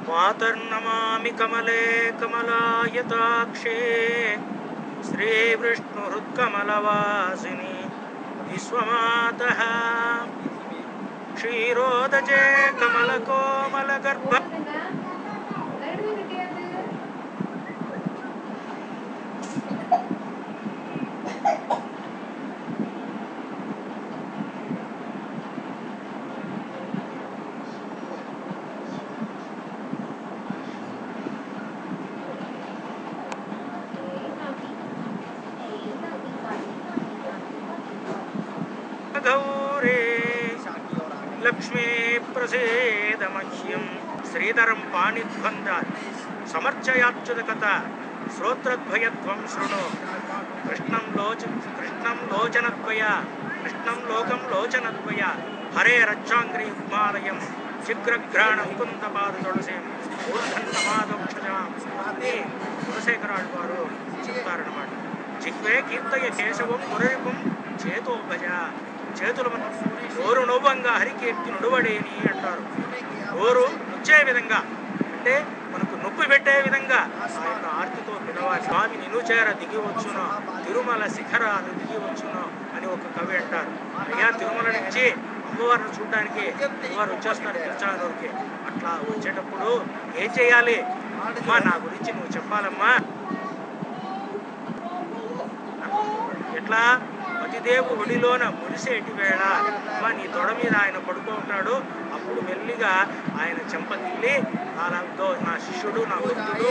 मातर्नमामि कमले कमलायताक्षे श्रीविष्णुहृत्कमलवासिनी विश्वमातः क्षीरोदजे कमलकोमलगर्भ गौरे लक्ष्मी प्रसीद मह्यं श्रीधरं पाणिध्वन्द समर्चयाच्युतकथा श्रोत्रद्वयत्वं शृणु कृष्णं लोचनद्वय कृष्णं लोकं लोचनद्वय हरे रच्चांग्री हिमालयं చిగ్రఘ్రాణ ముకుందపాద తులసీం ఊర్ధన్నమాదోక్షజాం అని కులశేఖరాడు వారు చెప్తారనమాట. జిహ్వే కీర్తయ కేశవం మురరిపుం చేతో భజ, చేతులు ఓరు నవ్వంగా హరికీర్తి నుడువడేని అంటారు. ఓరు వచ్చే విధంగా అంటే మనకు నొప్పి పెట్టే విధంగా ఆయన ఆర్తితో పిలవాలి. స్వామి నిన్ను చేర దిగి వచ్చునో తిరుమల శిఖరాలు దిగి వచ్చునో అని ఒక కవి అంటారు. అయ్యా తిరుమల నుంచి అమ్మవారిని చూడడానికి అమ్మవారు వచ్చేస్తారు తిరుచానూరుకి. అట్లా వచ్చేటప్పుడు ఏం చేయాలి? అమ్మా నా గురించి నువ్వు చెప్పాలమ్మా. ఎట్లా పతిదేవు ఒడిలోన మురిసేటి వేళ అమ్మా నీ తొడ మీద ఆయన పడుకుంటాడు. అప్పుడు మెల్లిగా ఆయన చెంపతిల్లి నా శిష్యుడు నా భక్తుడు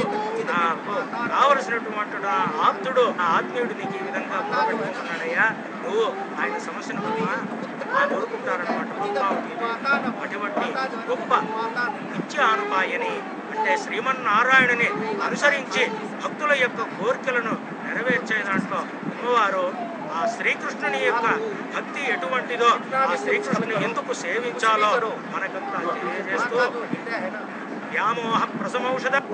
నాకు కావలసినటువంటి నా ఆప్తుడు నా ఆత్మీయుడు నీకు ఈ విధంగా మొదలుపెట్టుకుంటున్నాడయ్యా, నువ్వు ఆయన సమస్యను కోరుకుంటారనమాట. అటువంటి గొప్ప నిత్యానుపాయని అంటే శ్రీమన్నారాయణుని అనుసరించి భక్తుల యొక్క కోరికలను నెరవేర్చే దాంట్లో అమ్మవారు ఆ శ్రీకృష్ణుని యొక్క భక్తి ఎటువంటిదో, ఆ శ్రీకృష్ణుని ఎందుకు సేవించాలో మనకంతా తెలియజేస్తూ వ్యామోహ ప్రసమౌషధం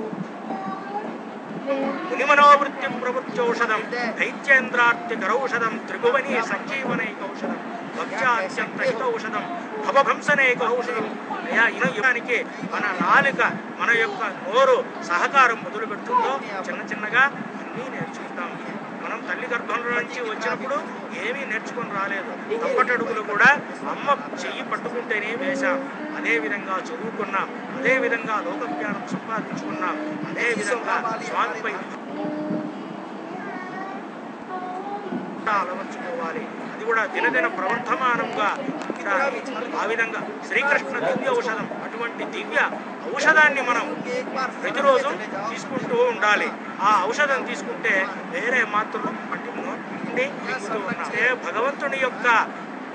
మునిమనోవృత్తి ప్రవృత్యౌషధం దైత్యేంద్రార్తికరౌషధం త్రిభువనీ సంజీవనైకౌషధం భక్త్యాత్యంత హితౌషధం భవభంసనేక ఔషధం. అయ్యా ఇనానికి మన నాలుక మన యొక్క నోరు సహకారం మొదలు పెడుతుందో చిన్న చిన్నగా అన్నీ నేర్చుకుంటాం. మనం తల్లి గర్భంలో నుంచి వచ్చినప్పుడు ఏమీ నేర్చుకొని రాలేదు. తప్పటడుగులు కూడా అమ్మ చెయ్యి పట్టుకుంటేనే వేశాం. అదేవిధంగా చదువుకున్నాం, అదేవిధంగా లోకజ్ఞానం సంపాదించుకున్నాం, అదేవిధంగా స్వామిపై అలవర్చుకోవాలి. అది కూడా దినదిన ప్రవర్ధమానంగా ఉండాలి. ఆ విధంగా శ్రీకృష్ణ దివ్య ఔషధం అటువంటి దివ్య ఔషధాన్ని మనం ప్రతిరోజు తీసుకుంటూ ఉండాలి. ఆ ఔషధం తీసుకుంటే వేరే మాత్రలు పట్టింది భగవంతుని యొక్క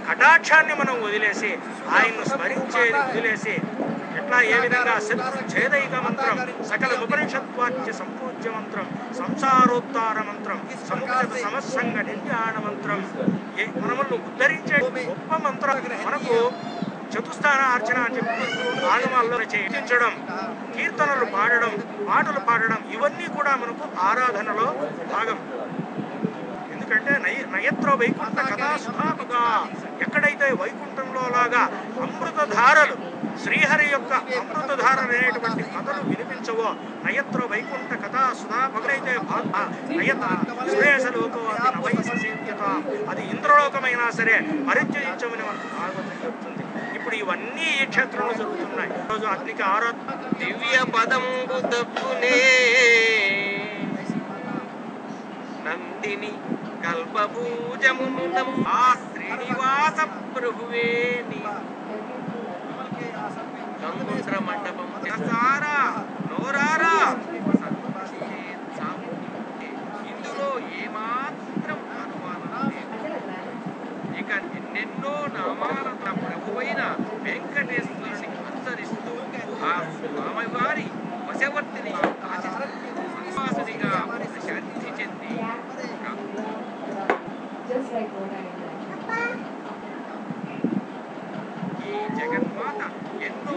కటాక్షాన్ని మనం వదిలేసి ఆయన్ను స్మరించేది వదిలేసి ఎట్లా ఏ విధంగా ఛేదైక మంత్రం సకల ఉపనిషత్వాచ్య సంపూజ్య మంత్రం సంసారోత్తార మంత్రం సముద్ర సమస్సంగ నిర్యాణ మంత్రం మనల్ని ఉద్ధరించే గొప్ప మంత్రం. మనకు చతుస్థాన అర్చన అని చెప్పి ఆగమాల్లో చేయించడం, కీర్తనలు పాడడం, పాటలు పాడడం ఇవన్నీ కూడా మనకు ఆరాధనలో భాగం. ఎందుకంటే నయత్ర వైకుంఠ కథా సుధాపగా ఎక్కడైతే వైకుంఠంలో లాగా అమృతధారలు శ్రీహరి యొక్క అమృతధారలు అనేటువంటి కథలు వినిపించవో నయత్ర వైకుంఠ కథా సుధాపగైతే అది ఇంద్రలోకమైనా సరే పరిచయించమని మనకు భాగవతం చెప్తుంది. ఇప్పుడు ఇవన్నీ ఈ క్షేత్రంలో జరుగుతున్నాయి. ఈరోజు అగ్నికి దివ్య పదంబు తప్పునే నందిని కల అల్పభూజమునం ఆ శ్రీనివాస ప్రభువే నీ గంగుండ్ర మండపం సారా నోరారా ఇందులో ఏమాత్రం అనుమానం లేదు. ఇక ఎన్నెన్నో నామాల ప్రభువైన వెంకటేశ్వరుని అనుసరిస్తూ ఆ స్వామివారి వశవర్తిని శ్రీనివాసునిగా శాంతి చెంది ఈ జగన్మాత ఎన్నో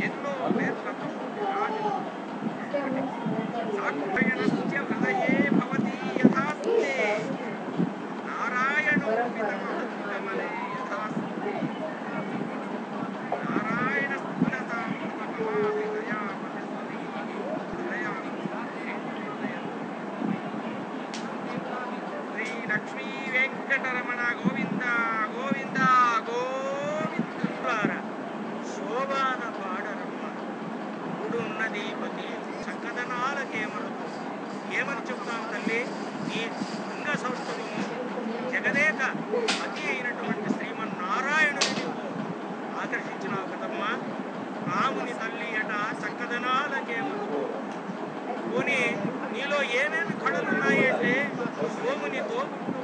ఎన్నో పేర్లతో సాక్షయణస్య హృదయే భవతి యథాస్తే నారాయణో వితమలే యథాస్తే నారాయణ శ్రీ లక్ష్మీ వెంకటరమణ గోవింద గోవింద గోవింద శోభాన పాడరమ్మ ఉన్నది పతి చక్కదనాలకేమనకు ఏమని చెప్తాం తల్లి ఈ అంగ సౌష్ఠవము జగదేక అతి అయినటువంటి శ్రీమన్నారాయణుని నీవు ఆకర్షించినావు కదమ్మా. రాముని తల్లి అట చక్కదనాలకేమనకు పోనీ నీలో ఏమేమి కళలున్నాయంటే సోముని తోబుట్టు